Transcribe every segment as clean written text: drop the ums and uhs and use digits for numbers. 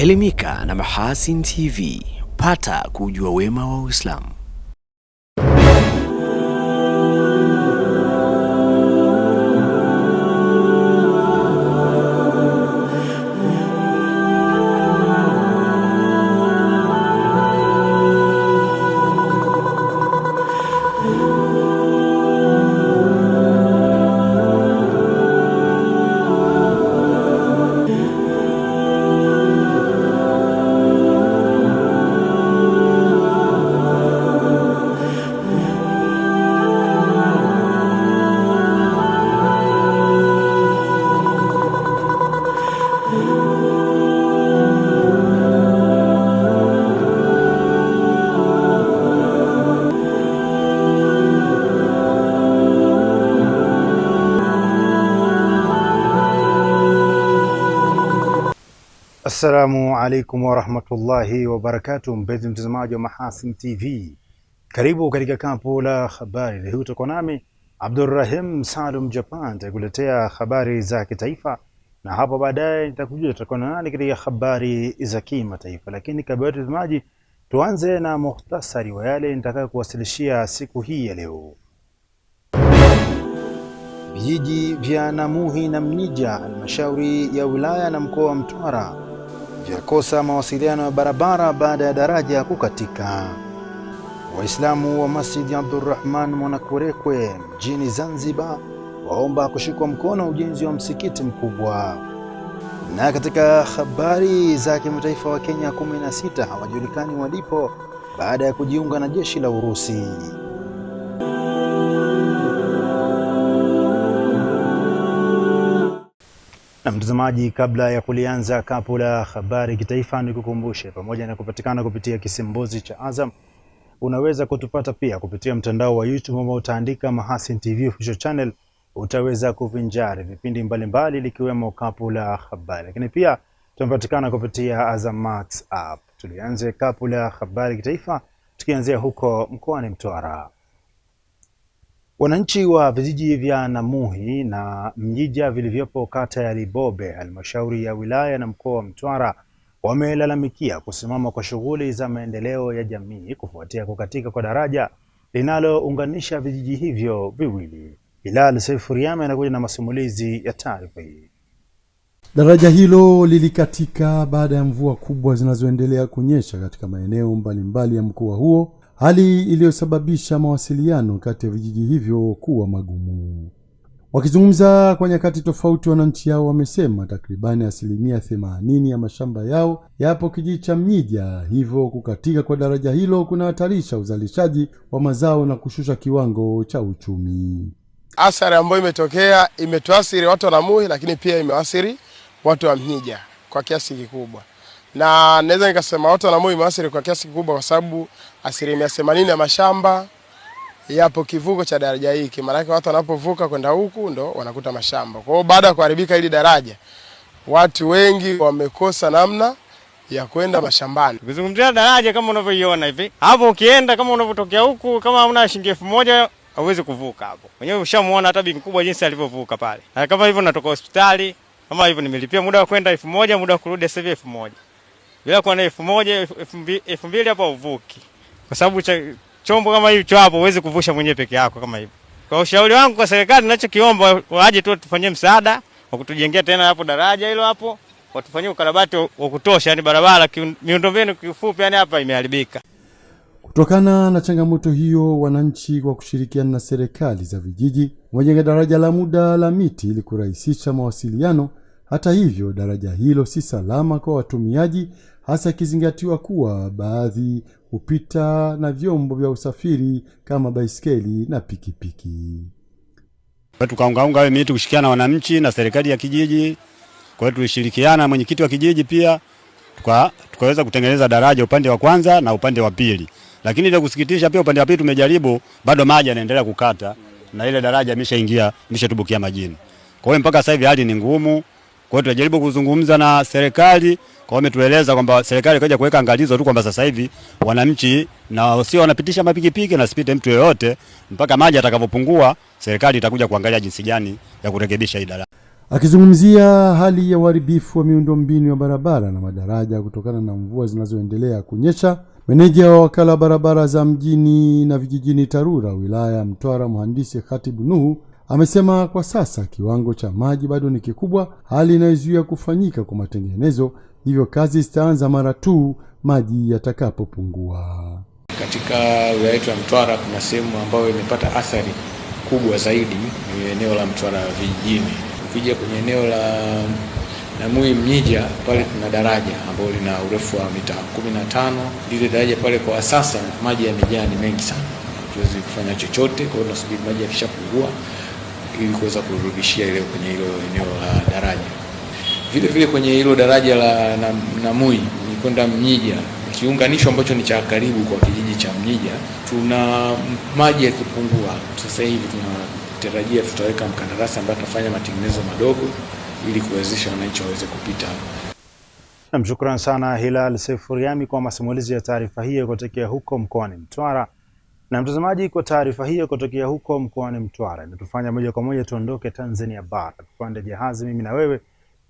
Elimika na Mahasin TV, pata kujua wema wa Uislamu. Assalamu alaikum wa rahmatullahi wa barakatuh, mpenzi mtazamaji wa Mahasin TV. Karibu katika kampo la habari. Leo tuko nami Abdurrahim Salum Japan, nitakuletea habari za kitaifa na hapo baadaye nitakujuza tutakuwa nani katika habari za kimataifa. Lakini kabla ya mtazamaji, tuanze na mukhtasari wa yale nitakayo kuwasilishia siku hii ya leo. Vijiji vya Namuhi na Mnyija, halmashauri ya wilaya na mkoa wa Mtwara, vyakosa mawasiliano ya barabara baada ya daraja kukatika. Waislamu wa Masjid Abdurrahman Mwanakwerekwe mjini Zanzibar waomba kushikwa mkono ujenzi wa msikiti mkubwa. Na katika habari za kimataifa, wa Kenya 16 hawajulikani walipo baada ya kujiunga na jeshi la Urusi. Na mtazamaji, kabla ya kulianza kapu la habari kitaifa, nikukumbushe pamoja na kupatikana kupitia kisimbuzi cha Azam, unaweza kutupata pia kupitia mtandao wa YouTube ambao utaandika Mahasin TV official channel. Utaweza kuvinjari vipindi mbalimbali likiwemo kapu la habari, lakini pia tunapatikana kupitia Azam Max app. Tulianze kapu la habari kitaifa tukianzia huko mkoani Mtwara. Wananchi wa vijiji vya Namuhi na Mnyija vilivyopo kata ya Libobe, halmashauri ya wilaya na mkoa wa Mtwara, wamelalamikia kusimama kwa shughuli za maendeleo ya jamii kufuatia kukatika kwa daraja linalounganisha vijiji hivyo viwili. Bilal Saifuriame anakuja na masimulizi ya taarifa hii. Daraja hilo lilikatika baada ya mvua kubwa zinazoendelea kunyesha katika maeneo mbalimbali ya mkoa huo, hali iliyosababisha mawasiliano kati ya vijiji hivyo kuwa magumu. Wakizungumza kwa nyakati tofauti, wananchi hao wamesema takribani 80% ya mashamba yao yapo kijiji cha Mnyija, hivyo kukatika kwa daraja hilo kunahatarisha uzalishaji wa mazao na kushusha kiwango cha uchumi. Athari ambayo imetokea imetuathiri watu wa Namuhi, lakini pia imeathiri watu wa Mnyija kwa kiasi kikubwa. Na naweza nikasema watu wa Namuhi imeathiri kwa kiasi kikubwa kwa sababu 80% ya mashamba yapo kivuko cha daraja hiki. Maana watu wanapovuka kwenda huku ndo wanakuta mashamba. Kwa hiyo baada ya kuharibika hili daraja, watu wengi wamekosa namna ya kwenda mashambani. Ukizungumzia daraja kama unavyoiona hivi, hapo ukienda kama unavyotokea huku, kama una shilingi 1000 hauwezi kuvuka hapo. Wenyewe ushamuona hata bi mkubwa jinsi alivyovuka pale. Na kama hivyo natoka hospitali, kama hivyo nimelipia muda wa kwenda 1000, muda wa kurudi sasa hivi 1000. Bila kuwa na 1000, 2000 hapo uvuki. Kwa sababu chombo kama hicho hapo huwezi kuvusha mwenyewe peke yako kama hivyo. Kwa ushauri wangu kwa serikali, ninachokiomba waje tu tufanyie msaada wa kutujengea tena hapo daraja hilo hapo, watufanyie ukarabati wa kutosha, yani barabara miundombinu kifupi yani hapa imeharibika. Kutokana na changamoto hiyo, wananchi kwa kushirikiana na serikali za vijiji wamejenga daraja la muda la miti ili kurahisisha mawasiliano. Hata hivyo, daraja hilo si salama kwa watumiaji, hasa ikizingatiwa kuwa baadhi hupita na vyombo vya usafiri kama baiskeli na pikipiki. Tukaungaunga miti kushikiana na wananchi na serikali ya kijiji. Kwa hiyo tulishirikiana mwenyekiti wa kijiji pia tukaweza kutengeneza daraja upande wa kwanza na upande wa pili. Lakini ile kusikitisha pia upande wa pili tumejaribu, bado maji yanaendelea kukata na ile daraja imeshatubukia majini. Kwa hiyo mpaka sasa hivi hali ni ngumu. Kwa hiyo tunajaribu kuzungumza na serikali, kwa wametueleza kwamba serikali kaja kuweka angalizo tu kwamba sasa hivi wananchi na sio wanapitisha mapikipiki na sipite mtu yeyote mpaka maji atakapopungua, serikali itakuja kuangalia jinsi gani ya kurekebisha hii daraja. Akizungumzia hali ya uharibifu wa miundombinu ya barabara na madaraja kutokana na mvua zinazoendelea kunyesha, meneja wa wakala wa barabara za mjini na vijijini TARURA wilaya ya Mtwara, mhandisi Khatibu Nuhu, amesema kwa sasa kiwango cha maji bado ni kikubwa, hali inayozuia kufanyika kwa matengenezo, hivyo kazi zitaanza mara tu maji yatakapopungua. Katika wilaya yetu ya Mtwara kuna sehemu ambayo imepata athari kubwa zaidi, ni eneo la Mtwara vijijini. Ukija kwenye eneo la Namui Mnyija, pale kuna daraja ambalo lina urefu wa mita 15. Lile daraja pale kwa sasa maji yamejaa, ni mengi sana, hatuwezi kufanya chochote. Kwa hiyo tunasubiri maji yakishapungua ili kuweza kurudishia ile kwenye hilo eneo la daraja. Vile vile kwenye hilo daraja la Namui ni kwenda Mnyija, kiunganisho ambacho ni cha karibu kwa kijiji cha Mnyija, tuna maji yakipungua. Sasa hivi tunatarajia tutaweka mkandarasi ambaye atafanya matengenezo madogo ili kuwezesha wananchi waweze kupita. Namshukuru sana Hilal Sefuriami kwa masimulizi ya taarifa hiyo kutokea huko mkoani Mtwara. Na mtazamaji, kwa taarifa hiyo kutokea huko mkoani Mtwara, inatufanya moja kwa moja tuondoke Tanzania bara, tupande jahazi mimi na wewe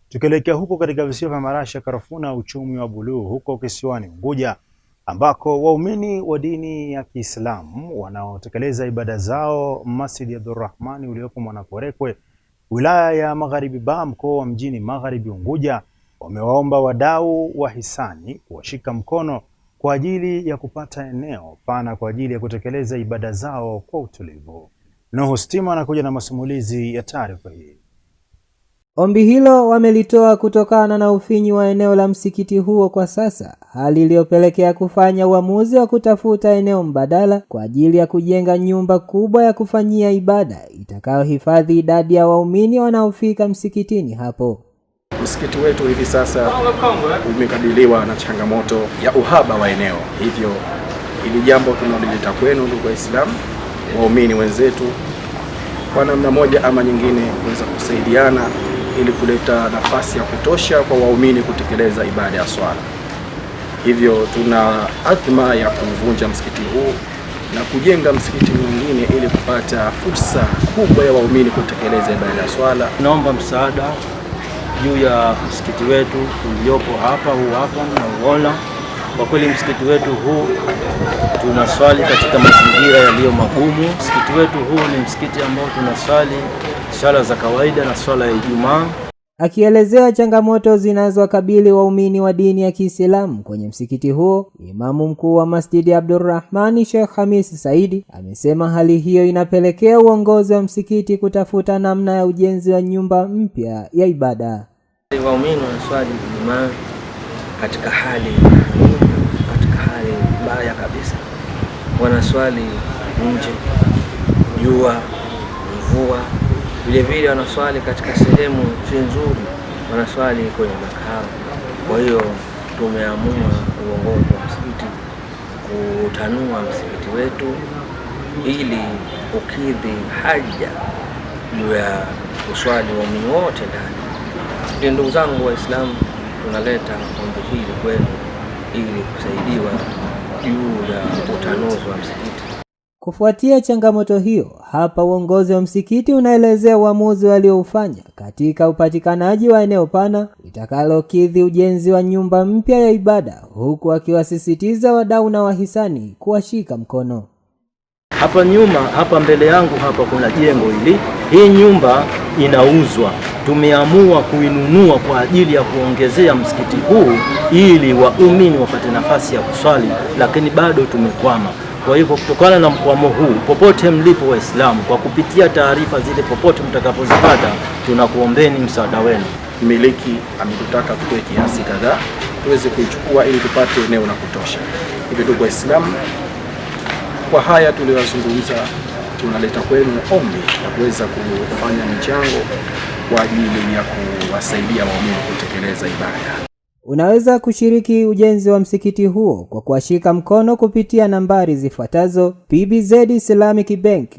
tukielekea huko katika visiwa vya Marashi, Karafuu na uchumi wa buluu huko kisiwani Unguja, ambako waumini wa dini ya Kiislamu wanaotekeleza ibada zao Masjid Abdurrahman uliopo Mwanakwerekwe, wilaya ya Magharibi Ba, mkoa wa Mjini Magharibi Unguja, wamewaomba wadau wa hisani kuwashika mkono kwa ajili ya kupata eneo pana kwa ajili ya kutekeleza ibada zao kwa utulivu. Nuhu Stima anakuja na masimulizi ya taarifa hii. Ombi hilo wamelitoa kutokana na ufinyi wa eneo la msikiti huo kwa sasa, hali iliyopelekea kufanya uamuzi wa kutafuta eneo mbadala kwa ajili ya kujenga nyumba kubwa ya kufanyia ibada itakayohifadhi idadi ya waumini wanaofika msikitini hapo. Msikiti wetu hivi sasa umekabiliwa na changamoto ya uhaba wa eneo, hivyo ili jambo tunalileta kwenu ndugu Waislamu, waumini wenzetu, kwa namna moja ama nyingine kuweza kusaidiana ili kuleta nafasi ya kutosha kwa waumini kutekeleza ibada ya swala. Hivyo tuna azma ya kuvunja msikiti huu na kujenga msikiti mwingine ili kupata fursa kubwa ya waumini kutekeleza ibada ya swala. Naomba msaada juu ya msikiti wetu uliopo hapa, huu hapa na uona. Kwa kweli msikiti wetu huu tunaswali katika mazingira yaliyo magumu. Msikiti wetu huu ni msikiti ambao tunaswali swala za kawaida na swala ya Ijumaa. Akielezea changamoto zinazowakabili waumini wa dini ya Kiislamu kwenye msikiti huo, Imamu mkuu wa Masjid Abdurrahman Sheikh Hamis Saidi amesema hali hiyo inapelekea uongozi wa msikiti kutafuta namna ya ujenzi wa nyumba mpya ya ibada. Waumini wanaswali Ijumaa katika hali mbaya kabisa. Wanaswali nje, jua, mvua. Vile vile wanaswali katika sehemu si nzuri, wanaswali kwenye makao. Kwa hiyo tumeamua uongozi wa msikiti kutanua msikiti wetu ili kukidhi haja juu ya kuswali waumini wote ndani. Ndugu zangu Waislamu, tunaleta ombi hili kwenu ili kusaidiwa juu ya utanuzi wa msikiti. Kufuatia changamoto hiyo, hapa uongozi wa msikiti unaelezea uamuzi walioufanya katika upatikanaji wa eneo pana itakalokidhi ujenzi wa nyumba mpya ya ibada, huku akiwasisitiza wadau na wahisani kuwashika mkono. Hapa nyuma, hapa mbele yangu hapa kuna jengo hili. Hii nyumba inauzwa. Tumeamua kuinunua kwa ajili ya kuongezea msikiti huu ili waumini wapate nafasi ya kuswali, lakini bado tumekwama. Kwa hivyo kutokana na mkwamo huu, popote mlipo Waislamu, kwa kupitia taarifa zile popote mtakapozipata, tunakuombeni msaada wenu. Mmiliki ametutaka tutoe kiasi kadhaa tuweze kuichukua ili tupate eneo la kutosha. Hivyo ndugu Waislamu, kwa haya tuliyozungumza, tunaleta kwenu ombi la kuweza kufanya michango kwa ajili ya kuwasaidia waumini kutekeleza ibada. Unaweza kushiriki ujenzi wa msikiti huo kwa kuwashika mkono kupitia nambari zifuatazo: PBZ Islamic Bank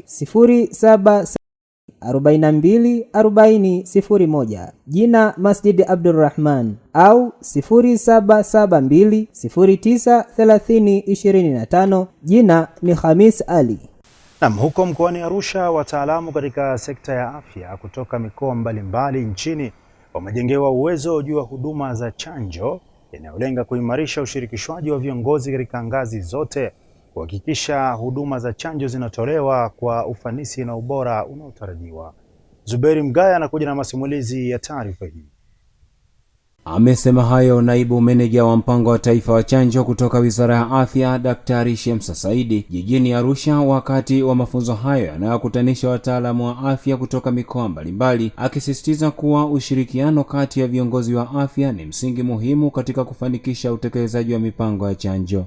07424001, jina Masjid Abdurrahman, au 0772093025, jina ni Hamis Ali. Huko mkoani Arusha, wataalamu katika sekta ya afya kutoka mikoa mbalimbali nchini wamejengewa uwezo juu ya huduma za chanjo inayolenga kuimarisha ushirikishwaji wa viongozi katika ngazi zote, kuhakikisha huduma za chanjo zinatolewa kwa ufanisi na ubora unaotarajiwa. Zuberi Mgaya anakuja na masimulizi ya taarifa hii. Amesema hayo naibu meneja wa mpango wa taifa wa chanjo kutoka Wizara ya Afya, Daktari Shemsa Saidi, jijini Arusha wakati wa mafunzo hayo yanayokutanisha wataalamu wa afya kutoka mikoa mbalimbali, akisisitiza kuwa ushirikiano kati ya viongozi wa afya ni msingi muhimu katika kufanikisha utekelezaji wa mipango ya chanjo.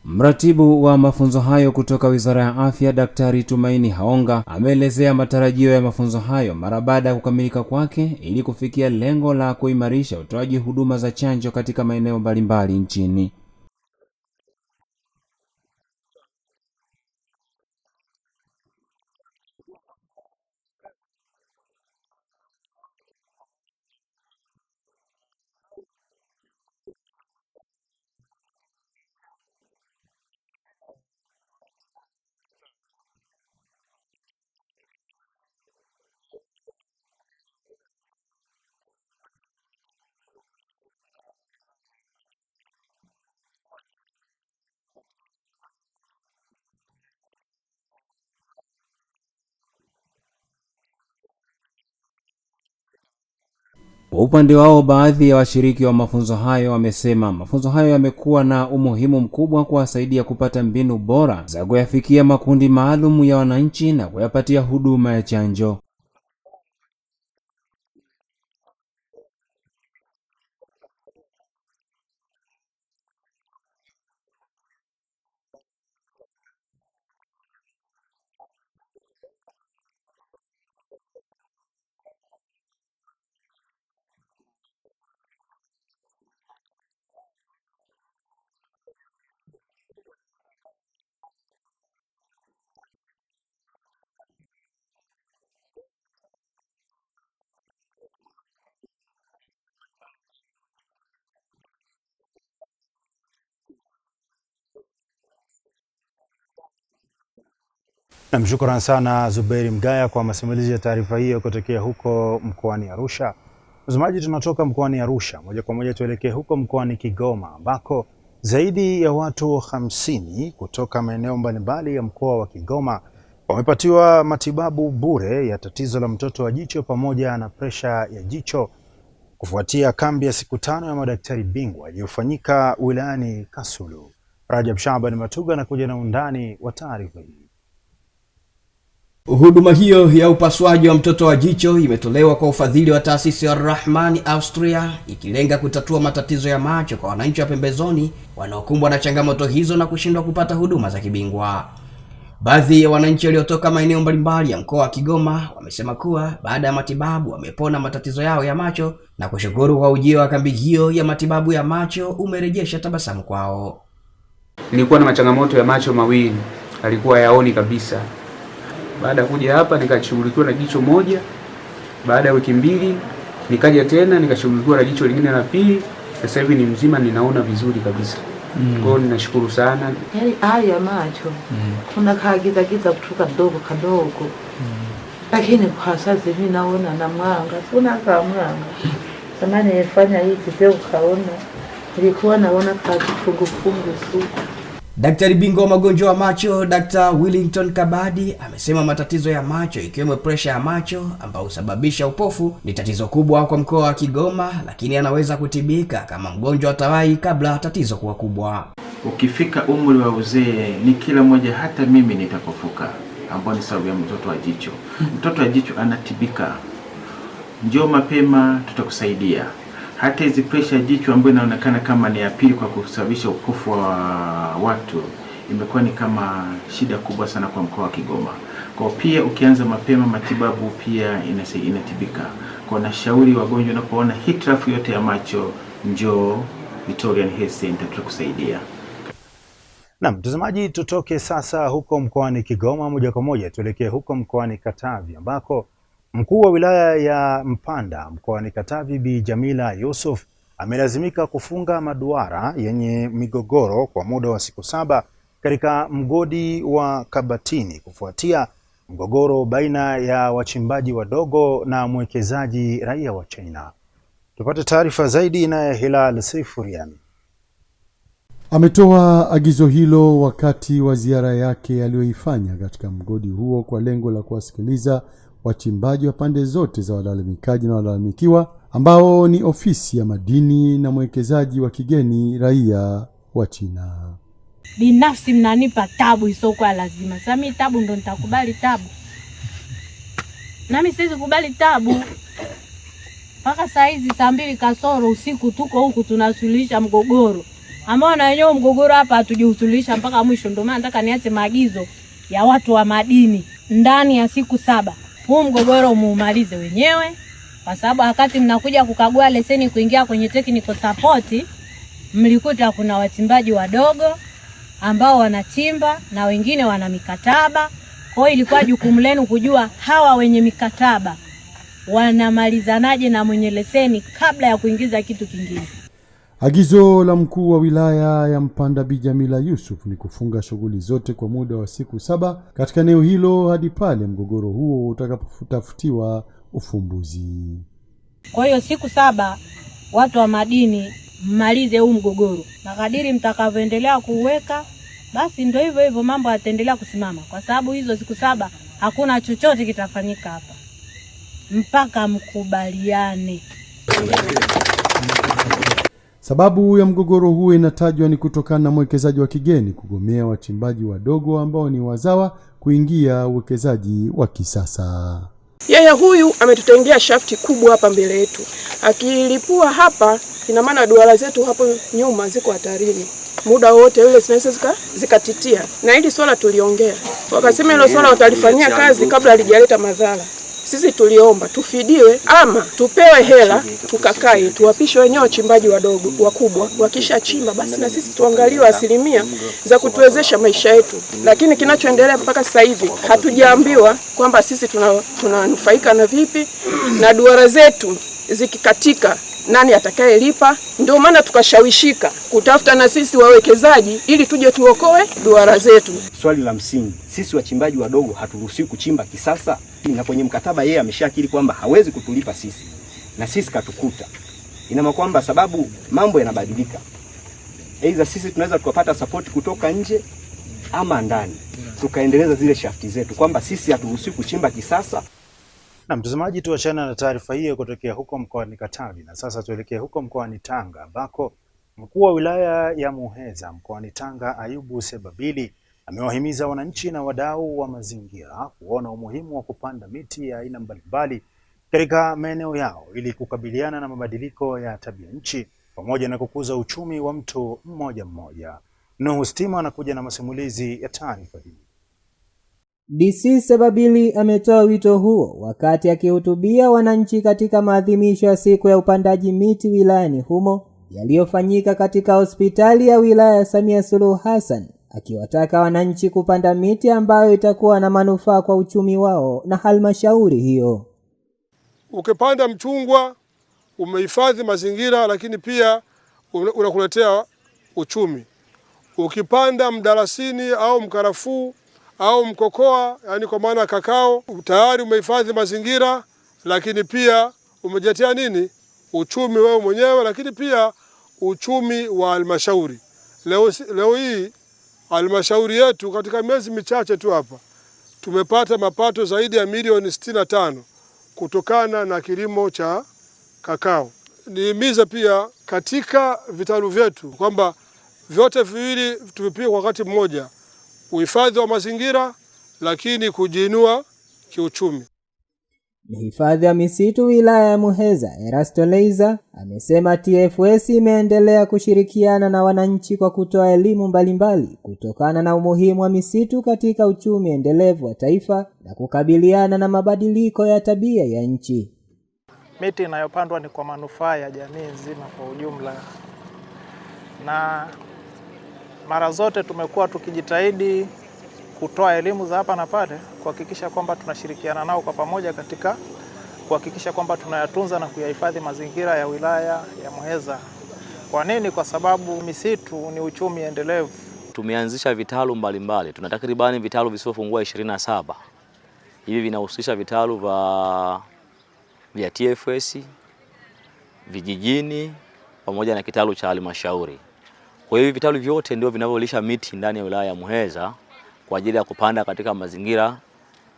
Mratibu wa mafunzo hayo kutoka Wizara ya Afya, Daktari Tumaini Haonga, ameelezea matarajio ya mafunzo hayo mara baada ya kukamilika kwake ili kufikia lengo la kuimarisha utoaji huduma za chanjo katika maeneo mbalimbali nchini. Kwa upande wao, baadhi ya washiriki wa mafunzo hayo wamesema mafunzo hayo yamekuwa na umuhimu mkubwa kuwasaidia kupata mbinu bora za kuyafikia makundi maalum ya wananchi na kuyapatia huduma ya chanjo. Namshukuru sana Zuberi Mgaya kwa masimulizi ya taarifa hiyo kutokea huko mkoani Arusha. Mtazamaji, tunatoka mkoani Arusha moja kwa moja tuelekee huko mkoani Kigoma ambako zaidi ya watu 50 kutoka maeneo mbalimbali ya mkoa wa Kigoma wamepatiwa matibabu bure ya tatizo la mtoto wa jicho pamoja na presha ya jicho kufuatia kambi ya siku 5 ya madaktari bingwa iliyofanyika wilayani Kasulu. Rajab Shaban Matuga anakuja na undani wa taarifa hii. Huduma hiyo ya upasuaji wa mtoto wa jicho imetolewa kwa ufadhili wa taasisi ya Rahmani Austria, ikilenga kutatua matatizo ya macho kwa wananchi wa pembezoni wanaokumbwa na changamoto hizo na kushindwa kupata huduma za kibingwa. Baadhi ya wananchi waliotoka maeneo mbalimbali ya mkoa wa Kigoma wamesema kuwa baada ya matibabu wamepona matatizo yao ya macho na kushukuru kwa ujio wa kambi hiyo ya matibabu ya macho umerejesha tabasamu kwao. Nilikuwa na changamoto ya macho mawili, alikuwa yaoni kabisa. Baada ya kuja hapa nikashughulikiwa na jicho moja. Baada ya wiki 2 nikaja tena nikashughulikiwa na jicho lingine la pili. Sasa hivi ni mzima, ninaona vizuri kabisa. Kwa hiyo ninashukuru sana. Yaani haya macho kuna kagiza kutoka kadogo. Lakini kwa sasa hivi naona na mwanga. Kuna kama mwanga. Zamani nilifanya hivi leo kaona. Nilikuwa naona fungu tu. Daktari bingwa wa magonjwa ya macho, Dr. Willington Kabadi, amesema matatizo ya macho ikiwemo pressure ya macho ambayo husababisha upofu ni tatizo kubwa kwa mkoa wa Kigoma, lakini anaweza kutibika kama mgonjwa atawahi kabla tatizo kuwa kubwa. Ukifika umri wa uzee ni kila mmoja, hata mimi nitapofuka. ambao ni sababu ya mtoto wa jicho. Mtoto wa jicho anatibika. Njoo mapema, tutakusaidia. Hata hizi pressure ya jicho ambayo inaonekana kama ni ya pili kwa kusababisha upofu wa watu, imekuwa ni kama shida kubwa sana kwa mkoa wa Kigoma. Kwa pia ukianza mapema matibabu pia inatibika. Kwa nashauri wagonjwa wanapoona hitilafu yote ya macho, njoo Victorian Health Center, tutakusaidia. Na mtazamaji, tutoke sasa huko mkoani Kigoma moja kwa moja tuelekee huko mkoani Katavi, ambako mkuu wa wilaya ya Mpanda mkoani Katavi Bi Jamila Yusuf amelazimika kufunga maduara yenye migogoro kwa muda wa siku 7 katika mgodi wa Kabatini kufuatia mgogoro baina ya wachimbaji wadogo na mwekezaji raia wa China. Tupate taarifa zaidi na Hilal Sifuriani. Ametoa agizo hilo wakati wa ziara yake aliyoifanya katika mgodi huo kwa lengo la kuwasikiliza wachimbaji wa pande zote za walalamikaji na walalamikiwa, ambao ni ofisi ya madini na mwekezaji wa kigeni raia wa China. Binafsi mnanipa tabu isokuwa lazima. Sasa mimi tabu ndo nitakubali tabu? Nami siwezi kubali tabu. Paka saa hizi saa 2 kasoro usiku tuko huku tunasuluhisha mgogoro. Ambao na wenyewe mgogoro hapa hatujihusuluhisha mpaka mwisho. Ndio maana nataka niache maagizo ya watu wa madini ndani ya siku 7. Huu mgogoro muumalize wenyewe, kwa sababu wakati mnakuja kukagua leseni kuingia kwenye technical support mlikuta kuna wachimbaji wadogo ambao wanachimba na wengine wana mikataba. Kwa hiyo ilikuwa jukumu lenu kujua hawa wenye mikataba wanamalizanaje na mwenye leseni kabla ya kuingiza kitu kingine. Agizo la mkuu wa wilaya ya Mpanda Bi Jamila Yusuf ni kufunga shughuli zote kwa muda wa siku 7 katika eneo hilo hadi pale mgogoro huo utakapotafutiwa ufumbuzi. Kwa hiyo siku 7 watu wa madini mmalize huu mgogoro, na kadiri mtakavyoendelea kuweka basi ndio hivyo hivyo mambo yataendelea kusimama, kwa sababu hizo siku 7 hakuna chochote kitafanyika hapa mpaka mkubaliane. Sababu ya mgogoro huo inatajwa ni kutokana na mwekezaji wa kigeni kugomea wachimbaji wadogo ambao ni wazawa kuingia uwekezaji wa kisasa. Yeye huyu ametutengea shafti kubwa hapa mbele yetu. Akilipua hapa ina maana duara zetu hapo nyuma ziko hatarini. Muda wote yule zinaweza zikatitia. Na hili swala tuliongea. Wakasema hilo swala watalifanyia kazi kabla halijaleta madhara. Sisi tuliomba tufidiwe ama tupewe hela tukakae tuwapishe wenyewe wachimbaji wadogo wakubwa, wakisha chimba basi na sisi tuangaliwe asilimia za kutuwezesha maisha yetu. Lakini kinachoendelea mpaka sasa hivi hatujaambiwa kwamba sisi tunanufaika na vipi, na duara zetu zikikatika nani atakayelipa. Ndio maana tukashawishika kutafuta na sisi wawekezaji ili tuje tuokoe duara zetu. Swali la msingi, sisi wachimbaji wadogo haturuhusiwi kuchimba kisasa, na kwenye mkataba yeye ameshakiri kwamba hawezi kutulipa sisi na sisi katukuta. Ina kwamba sababu mambo yanabadilika, aidha sisi tunaweza tukapata support kutoka nje ama ndani tukaendeleza zile shafti zetu, kwamba sisi haturuhusiwi kuchimba kisasa. Na mtazamaji, tuachana na taarifa hiyo kutokea huko mkoani Katavi, na sasa tuelekee huko mkoani Tanga, ambako mkuu wa wilaya ya Muheza mkoani Tanga Ayubu Sebabili amewahimiza wananchi na wadau wa mazingira kuona umuhimu wa kupanda miti ya aina mbalimbali katika maeneo yao ili kukabiliana na mabadiliko ya tabia nchi pamoja na kukuza uchumi wa mtu mmoja mmoja. Nuhu Stima anakuja na masimulizi ya taarifa hii. DC Sebabili ametoa wito huo wakati akihutubia wananchi katika maadhimisho ya siku ya upandaji miti wilayani humo yaliyofanyika katika hospitali ya wilaya ya Samia Suluhu Hassan, akiwataka wananchi kupanda miti ambayo itakuwa na manufaa kwa uchumi wao na halmashauri hiyo. Ukipanda mchungwa umehifadhi mazingira, lakini pia unakuletea uchumi. Ukipanda mdalasini au mkarafuu au mkokoa, yani kwa maana kakao, tayari umehifadhi mazingira, lakini pia umejetea nini? Uchumi wewe mwenyewe, lakini pia uchumi wa halmashauri. Leo hii halmashauri yetu katika miezi michache tu hapa tumepata mapato zaidi ya milioni 65 kutokana na kilimo cha kakao. Nihimiza pia katika vitalu vyetu kwamba vyote viwili tuvipige kwa wakati mmoja, uhifadhi wa mazingira lakini kujiinua kiuchumi. Mhifadhi wa misitu wilaya ya Muheza, Erasto Leiza, amesema TFS imeendelea kushirikiana na wananchi kwa kutoa elimu mbalimbali kutokana na umuhimu wa misitu katika uchumi endelevu wa taifa na kukabiliana na mabadiliko ya tabia ya nchi. Miti inayopandwa ni kwa manufaa ya jamii nzima kwa ujumla, na mara zote tumekuwa tukijitahidi kutoa elimu za hapa na pale kuhakikisha kwamba tunashirikiana nao kwa pamoja katika kuhakikisha kwamba tunayatunza na kuyahifadhi mazingira ya wilaya ya Muheza. Kwa nini? Kwa sababu misitu ni uchumi endelevu. Tumeanzisha vitalu mbalimbali. Tuna takribani vitalu visivyopungua 27. Hivi vinahusisha vitalu vya TFS vijijini pamoja na kitalu cha halmashauri. Kwa hiyo vitalu vyote ndio vinavyolisha miti ndani ya wilaya ya Muheza kwa ajili ya kupanda katika mazingira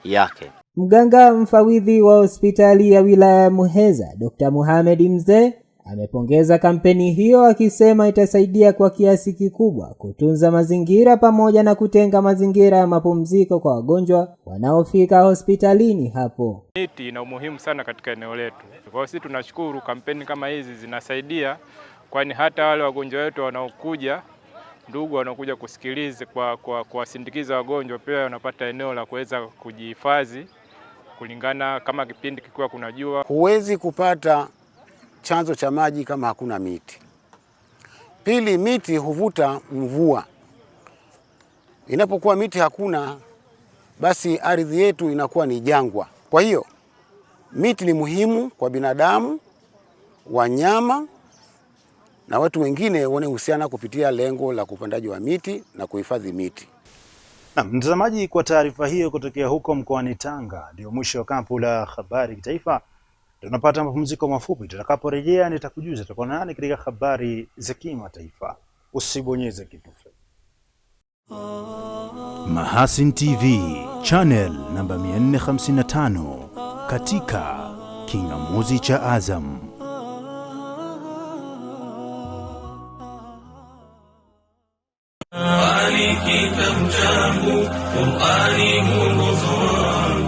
yake. Mganga mfawidhi wa hospitali ya wilaya ya Muheza, Dr. Mohamed Mzee, amepongeza kampeni hiyo akisema itasaidia kwa kiasi kikubwa kutunza mazingira pamoja na kutenga mazingira ya mapumziko kwa wagonjwa wanaofika hospitalini hapo. Miti ina umuhimu sana katika eneo letu. Kwa hiyo sisi tunashukuru kampeni kama hizi zinasaidia, kwani hata wale wagonjwa wetu wanaokuja, ndugu wanakuja kusikiliza kwa kuwasindikiza wagonjwa, pia wanapata eneo la kuweza kujihifadhi kulingana kama kipindi kikiwa kuna jua. Huwezi kupata chanzo cha maji kama hakuna miti. Pili, miti huvuta mvua. Inapokuwa miti hakuna, basi ardhi yetu inakuwa ni jangwa. Kwa hiyo miti ni muhimu kwa binadamu, wanyama na watu wengine wanaohusiana kupitia lengo la upandaji wa miti na kuhifadhi miti. Na mtazamaji, kwa taarifa hiyo kutokea huko mkoani Tanga, ndio mwisho wa kampu la habari kitaifa. Tunapata mapumziko mafupi. Tutakaporejea nitakujuza tutakuwa nani katika habari za kimataifa. Usibonyeze kitufe. Mahasin TV channel namba 455 katika kingamuzi cha Azam.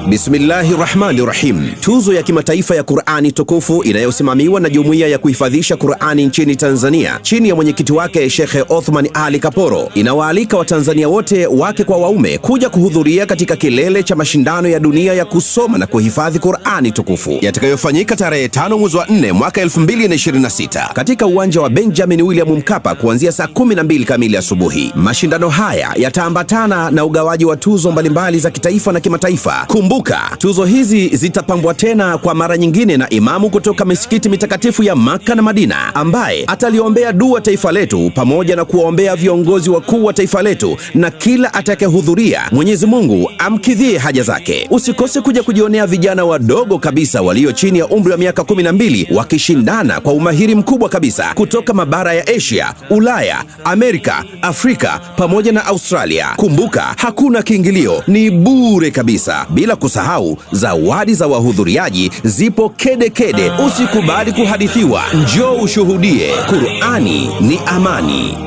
Bismillahirrahmanirrahim. Tuzo ya kimataifa ya Qur'ani tukufu inayosimamiwa na Jumuiya ya kuhifadhisha Qur'ani nchini Tanzania chini ya mwenyekiti wake Sheikh Othman Ali Kaporo inawaalika Watanzania wote, wake kwa waume, kuja kuhudhuria katika kilele cha mashindano ya dunia ya kusoma na kuhifadhi Qur'ani tukufu yatakayofanyika tarehe 5 mwezi wa 4 mwaka 2026 katika uwanja wa Benjamin William Mkapa kuanzia saa 12 kamili asubuhi. Mashindano haya yataambatana na ugawaji wa tuzo mbalimbali za kitaifa na kimataifa. Kumbuka, tuzo hizi zitapambwa tena kwa mara nyingine na imamu kutoka misikiti mitakatifu ya Maka na Madina ambaye ataliombea dua taifa letu pamoja na kuwaombea viongozi wakuu wa taifa letu na kila atakayehudhuria Mwenyezi Mungu amkidhie haja zake. Usikose kuja kujionea vijana wadogo kabisa walio chini ya umri wa miaka 12 wakishindana kwa umahiri mkubwa kabisa kutoka mabara ya Asia, Ulaya, Amerika, Afrika pamoja na Australia. Kumbuka, hakuna kiingilio, ni bure kabisa. Bila kusahau zawadi za wahudhuriaji zipo kede kede. Usikubali kuhadithiwa, njoo ushuhudie. Qur'ani ni amani.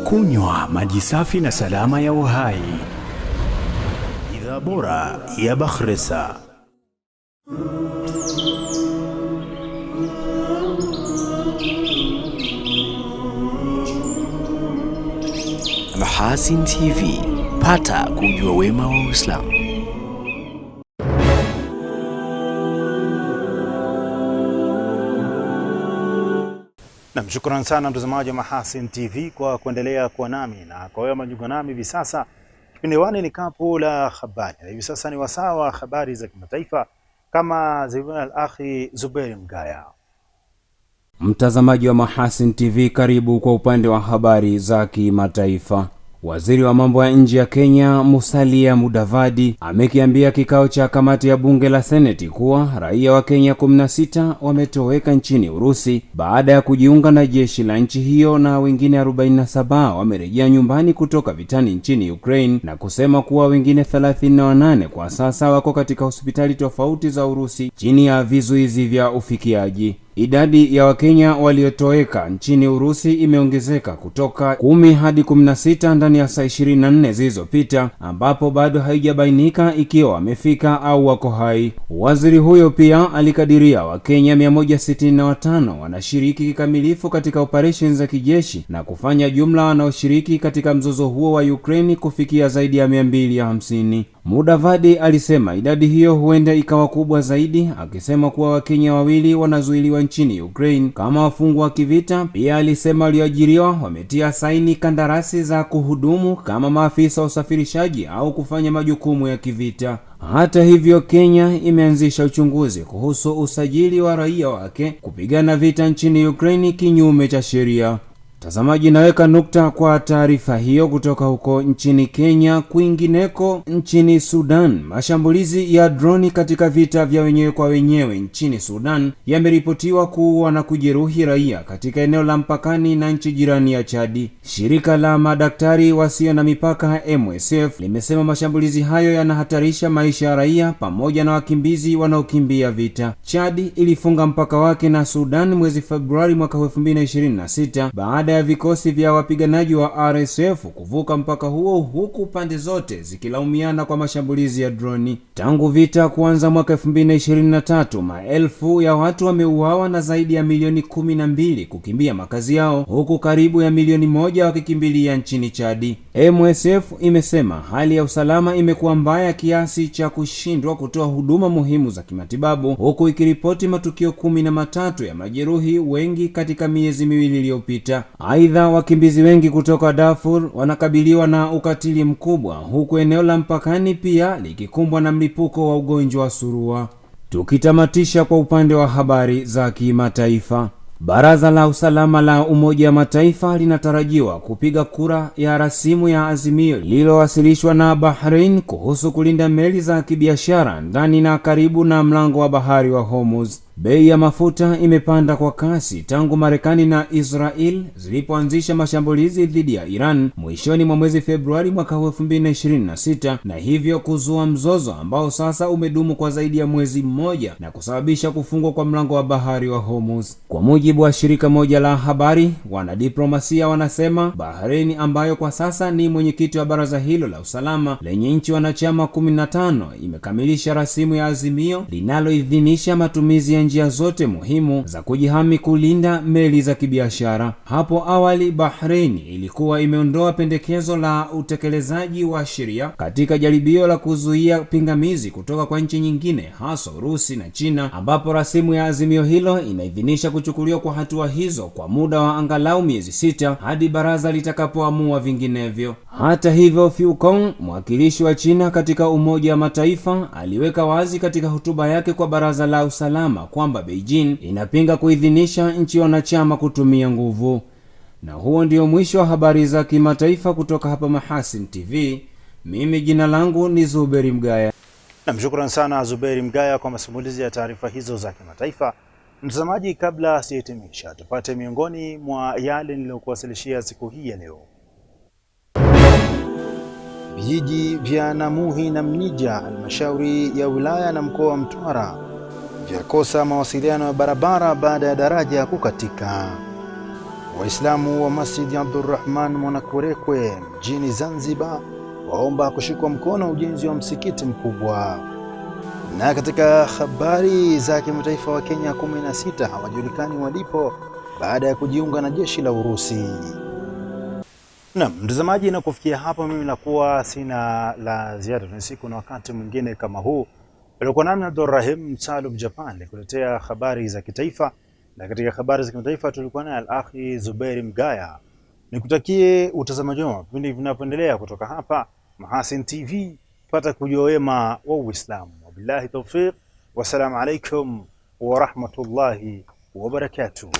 Kunywa maji safi na salama ya uhai. Bidhaa bora ya Bakhresa. Mahasin TV, pata kujua wema wa Uislamu. Na shukrani sana mtazamaji wa Mahasin TV kwa kuendelea kuwa nami, na kwa wewe mjiunga nami hivi sasa. Kipindi wani ni kapu la habari. Hivi sasa ni wasaa wa habari za kimataifa kama zilivyoona al-akhi Zuberi Mgaya. Mtazamaji wa Mahasin TV, karibu kwa upande wa habari za kimataifa. Waziri wa mambo ya nje ya Kenya Musalia Mudavadi amekiambia kikao cha kamati ya bunge la Seneti kuwa raia wa Kenya 16 wametoweka nchini Urusi baada ya kujiunga na jeshi la nchi hiyo, na wengine 47 wamerejea nyumbani kutoka vitani nchini Ukraine, na kusema kuwa wengine 38 kwa sasa wako katika hospitali tofauti za Urusi chini ya vizuizi vya ufikiaji. Idadi ya Wakenya waliotoweka nchini Urusi imeongezeka kutoka 10 hadi 16 ndani ya saa 24 zilizopita, ambapo bado haijabainika ikiwa wamefika au wako hai. Waziri huyo pia alikadiria Wakenya 165 wanashiriki kikamilifu katika operesheni za kijeshi na kufanya jumla wanaoshiriki katika mzozo huo wa Ukraine kufikia zaidi ya 250. Mudavadi alisema idadi hiyo huenda ikawa kubwa zaidi, akisema kuwa Wakenya 2 wanazuiliwa nchini Ukraine kama wafungwa wa kivita. Pia alisema walioajiriwa wametia saini kandarasi za kuhudumu kama maafisa wa usafirishaji au kufanya majukumu ya kivita. Hata hivyo, Kenya imeanzisha uchunguzi kuhusu usajili wa raia wake kupigana vita nchini Ukraine kinyume cha sheria. Mtazamaji, naweka nukta kwa taarifa hiyo kutoka huko nchini Kenya. Kwingineko nchini Sudan, mashambulizi ya droni katika vita vya wenyewe kwa wenyewe nchini Sudan yameripotiwa kuua na kujeruhi raia katika eneo la mpakani na nchi jirani ya Chadi. Shirika la madaktari wasio na mipaka MSF limesema mashambulizi hayo yanahatarisha maisha ya raia pamoja na wakimbizi wanaokimbia vita. Chadi ilifunga mpaka wake na Sudan mwezi Februari mwaka 2026 baada ya vikosi vya wapiganaji wa RSF kuvuka mpaka huo, huku pande zote zikilaumiana kwa mashambulizi ya droni. Tangu vita kuanza mwaka 2023, maelfu ya watu wameuawa na zaidi ya milioni 12 kukimbia makazi yao, huku karibu ya milioni 1 wakikimbilia nchini Chadi. MSF imesema hali ya usalama imekuwa mbaya kiasi cha kushindwa kutoa huduma muhimu za kimatibabu, huku ikiripoti matukio 13 ya majeruhi, wengi katika miezi miwili iliyopita. Aidha, wakimbizi wengi kutoka Darfur wanakabiliwa na ukatili mkubwa, huku eneo la mpakani pia likikumbwa na mlipuko wa ugonjwa wa surua. Tukitamatisha kwa upande wa habari za kimataifa, Baraza la Usalama la Umoja wa Mataifa linatarajiwa kupiga kura ya rasimu ya azimio lililowasilishwa na Bahrain kuhusu kulinda meli za kibiashara ndani na karibu na mlango wa bahari wa Hormuz. Bei ya mafuta imepanda kwa kasi tangu Marekani na Israel zilipoanzisha mashambulizi dhidi ya Iran mwishoni mwa mwezi Februari mwaka 2026, na hivyo kuzua mzozo ambao sasa umedumu kwa zaidi ya mwezi mmoja na kusababisha kufungwa kwa mlango wa bahari wa Hormuz. Kwa mujibu wa shirika moja la habari, wanadiplomasia wanasema Bahrain, ambayo kwa sasa ni mwenyekiti wa baraza hilo la usalama lenye nchi wanachama 15, imekamilisha rasimu ya azimio linaloidhinisha matumizi ya njia zote muhimu za kujihami kulinda meli za kibiashara. Hapo awali Bahrain ilikuwa imeondoa pendekezo la utekelezaji wa sheria katika jaribio la kuzuia pingamizi kutoka kwa nchi nyingine, hasa Urusi na China, ambapo rasimu ya azimio hilo inaidhinisha kuchukuliwa kwa hatua hizo kwa muda wa angalau miezi 6 hadi baraza litakapoamua vinginevyo. Hata hivyo, Fu Kong, mwakilishi wa China katika Umoja wa Mataifa, aliweka wazi katika hotuba yake kwa baraza la usalama kwamba Beijing inapinga kuidhinisha nchi wanachama kutumia nguvu. Na huo ndio mwisho wa habari za kimataifa kutoka hapa Mahasin TV. Mimi jina langu ni Zuberi Mgaya. Namshukuru sana Zuberi Mgaya kwa masimulizi ya taarifa hizo za kimataifa. Mtazamaji, kabla sijahitimisha, tupate miongoni mwa yale niliyokuwasilishia siku hii ya leo. Vijiji vya Namuhi na Mnija, halmashauri ya wilaya na mkoa wa Mtwara, vyakosa mawasiliano ya barabara baada ya daraja kukatika. Waislamu wa Masjid Abdurrahman Mwanakwerekwe mjini Zanzibar waomba kushikwa mkono ujenzi wa msikiti mkubwa. Na katika habari za kimataifa, wa Kenya 16 hawajulikani walipo baada ya kujiunga na jeshi la Urusi. Na mtazamaji, na kufikia hapo mimi nakuwa sina la ziada. Ni siku na wakati mwingine kama huu ulikuwa nami Abdurrahim Msalum Japan kuletea habari za kitaifa, na katika habari za kimataifa tulikuwa na al-akhi Zuberi Mgaya. Nikutakie utazamaji mwema vipindi vinavyoendelea kutoka hapa Mahasin TV, pata kujua wema wa Uislamu. Wabillahi tawfiq, wassalamu alaikum wa rahmatullahi wa barakatuh.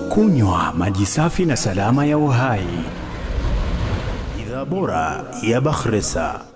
Kunywa maji safi na salama ya uhai. Bidhaa bora ya Bakhresa.